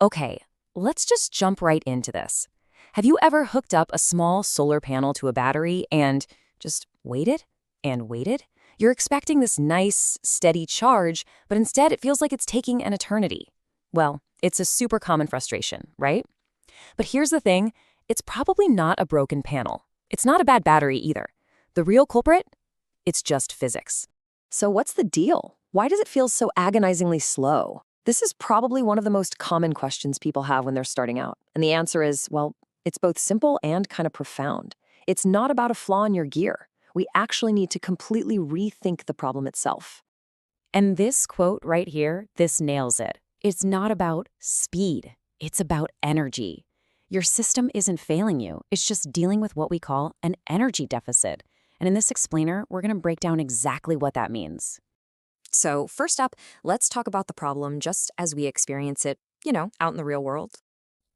Okay, let's just jump right into this. Have you ever hooked up a small solar panel to a battery and just waited and waited? You're expecting this nice, steady charge, but instead it feels like it's taking an eternity. Well, it's a super common frustration, right? But here's the thing, it's probably not a broken panel. It's not a bad battery either. The real culprit? It's just physics. So what's the deal? Why does it feel so agonizingly slow? This is probably one of the most common questions people have when they're starting out. And the answer is, well, it's both simple and kind of profound. It's not about a flaw in your gear. We actually need to completely rethink the problem itself. And this quote right here, this nails it. It's not about speed. It's about energy. Your system isn't failing you. It's just dealing with what we call an energy deficit. And in this explainer, we're going to break down exactly what that means. So first up, let's talk about the problem just as we experience it, out in the real world.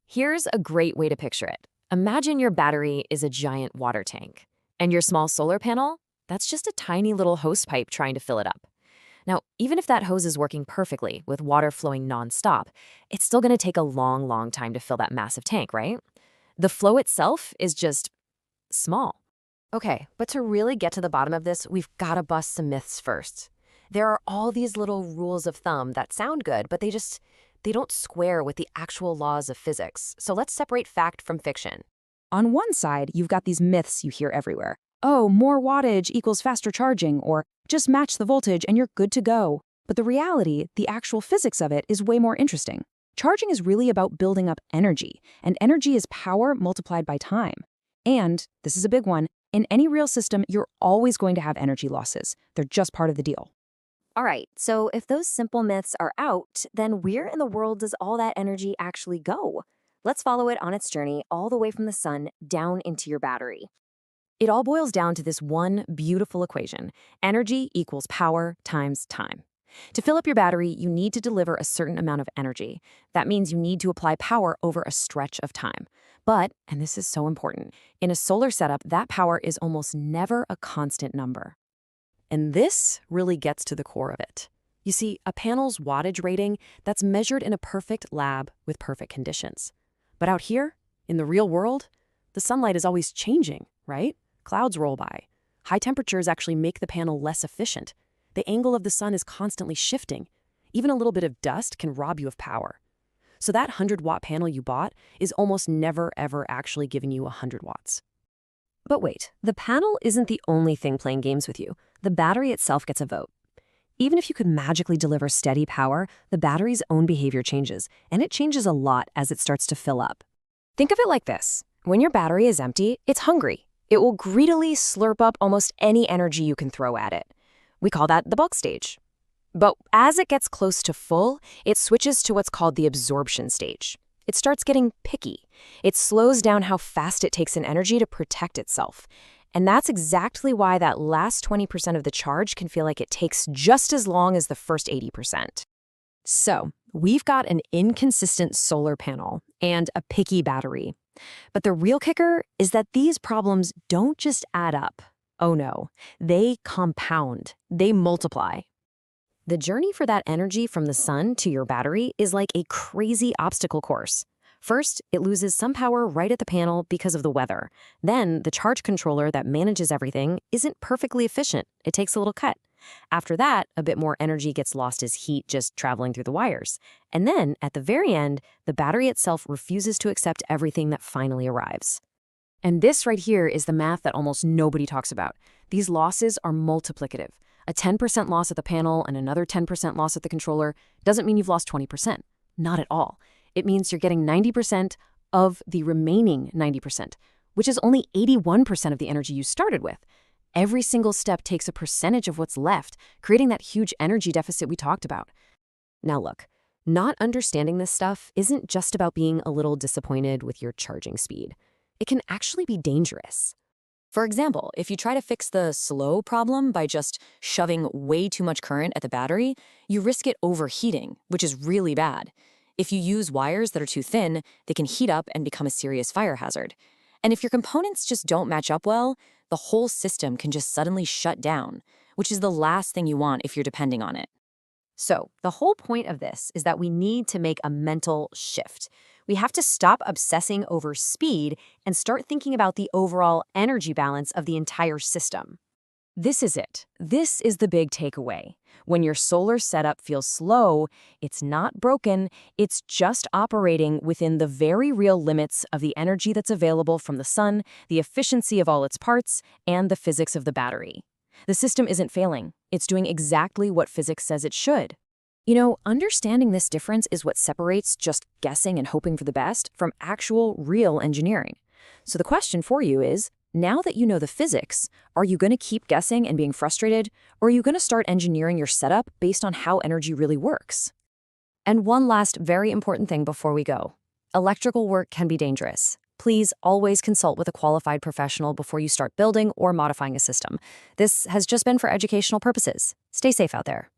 Here's a great way to picture it. Imagine your battery is a giant water tank, and your small solar panel, that's just a tiny little hose pipe trying to fill it up. Now, even if that hose is working perfectly with water flowing nonstop, it's still going to take a long, long time to fill that massive tank, right? The flow itself is just small. Okay, but to really get to the bottom of this, we've got to bust some myths first. There are all these little rules of thumb that sound good, but they don't square with the actual laws of physics. So let's separate fact from fiction. On one side, you've got these myths you hear everywhere. Oh, more wattage equals faster charging, or just match the voltage and you're good to go. But the reality, the actual physics of it, is way more interesting. Charging is really about building up energy, and energy is power multiplied by time. And, this is a big one, in any real system, you're always going to have energy losses. They're just part of the deal. All right, so if those simple myths are out, then where in the world does all that energy actually go? Let's follow it on its journey all the way from the sun down into your battery. It all boils down to this one beautiful equation. Energy equals power times time. To fill up your battery, you need to deliver a certain amount of energy. That means you need to apply power over a stretch of time. But, and this is so important, in a solar setup, that power is almost never a constant number. And this really gets to the core of it. You see, a panel's wattage rating, that's measured in a perfect lab with perfect conditions. But out here, in the real world, the sunlight is always changing, right? Clouds roll by. High temperatures actually make the panel less efficient. The angle of the sun is constantly shifting. Even a little bit of dust can rob you of power. So that 100-watt panel you bought is almost never, ever actually giving you 100 watts. But wait, the panel isn't the only thing playing games with you. The battery itself gets a vote. Even if you could magically deliver steady power, the battery's own behavior changes, and it changes a lot as it starts to fill up. Think of it like this. When your battery is empty, it's hungry. It will greedily slurp up almost any energy you can throw at it. We call that the bulk stage. But as it gets close to full, it switches to what's called the absorption stage. It starts getting picky. It slows down how fast it takes in energy to protect itself. And that's exactly why that last 20% of the charge can feel like it takes just as long as the first 80%. So, we've got an inconsistent solar panel and a picky battery. But the real kicker is that these problems don't just add up. Oh no, they compound. They multiply. The journey for that energy from the sun to your battery is like a crazy obstacle course. First, it loses some power right at the panel because of the weather. Then, the charge controller that manages everything isn't perfectly efficient. It takes a little cut. After that, a bit more energy gets lost as heat just traveling through the wires. And then, at the very end, the battery itself refuses to accept everything that finally arrives. And this right here is the math that almost nobody talks about. These losses are multiplicative. A 10% loss at the panel and another 10% loss at the controller doesn't mean you've lost 20%. Not at all. It means you're getting 90% of the remaining 90%, which is only 81% of the energy you started with. Every single step takes a percentage of what's left, creating that huge energy deficit we talked about. Now look, not understanding this stuff isn't just about being a little disappointed with your charging speed. It can actually be dangerous. For example, if you try to fix the slow problem by just shoving way too much current at the battery, you risk it overheating, which is really bad. If you use wires that are too thin, they can heat up and become a serious fire hazard. And if your components just don't match up well, the whole system can just suddenly shut down, which is the last thing you want if you're depending on it. So, the whole point of this is that we need to make a mental shift. We have to stop obsessing over speed and start thinking about the overall energy balance of the entire system. This is it. This is the big takeaway. When your solar setup feels slow, it's not broken, it's just operating within the very real limits of the energy that's available from the sun, the efficiency of all its parts, and the physics of the battery. The system isn't failing. It's doing exactly what physics says it should. Understanding this difference is what separates just guessing and hoping for the best from actual, real engineering. So the question for you is, now that you know the physics, are you going to keep guessing and being frustrated, or are you going to start engineering your setup based on how energy really works? And one last very important thing before we go. Electrical work can be dangerous. Please always consult with a qualified professional before you start building or modifying a system. This has just been for educational purposes. Stay safe out there.